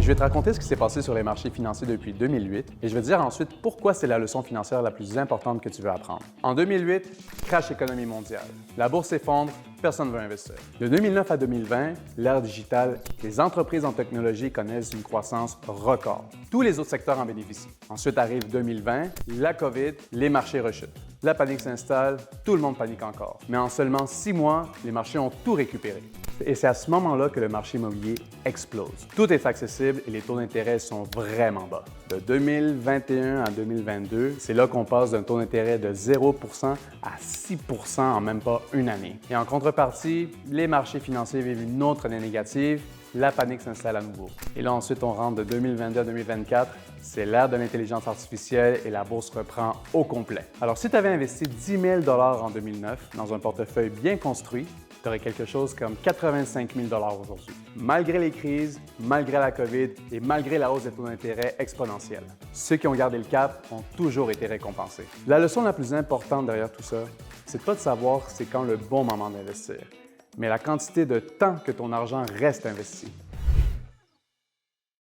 je vais te raconter ce qui s'est passé sur les marchés financiers depuis 2008 et je vais te dire ensuite pourquoi c'est la leçon financière la plus importante que tu veux apprendre. En 2008, crash économie mondiale. La bourse s'effondre, personne ne veut investir. De 2009 à 2020, l'ère digitale, les entreprises en technologie connaissent une croissance record. Tous les autres secteurs en bénéficient. Ensuite arrive 2020, la COVID, les marchés rechutent. La panique s'installe, tout le monde panique encore. Mais en seulement 6 mois, les marchés ont tout récupéré. Et c'est à ce moment-là que le marché immobilier explose. Tout est accessible et les taux d'intérêt sont vraiment bas. De 2021 à 2022, c'est là qu'on passe d'un taux d'intérêt de 0% à 6% en même pas une année. Et en contrepartie, les marchés financiers vivent une autre année négative, la panique s'installe à nouveau. Et là ensuite, on rentre de 2022 à 2024, c'est l'ère de l'intelligence artificielle et la bourse reprend au complet. Alors si tu avais investi 10 000 $ en 2009 dans un portefeuille bien construit, tu aurais quelque chose comme 85 000 $ aujourd'hui. Malgré les crises, malgré la COVID et malgré la hausse des taux d'intérêt exponentielle. Ceux qui ont gardé le cap ont toujours été récompensés. La leçon la plus importante derrière tout ça, c'est pas de savoir c'est quand le bon moment d'investir, mais la quantité de temps que ton argent reste investi.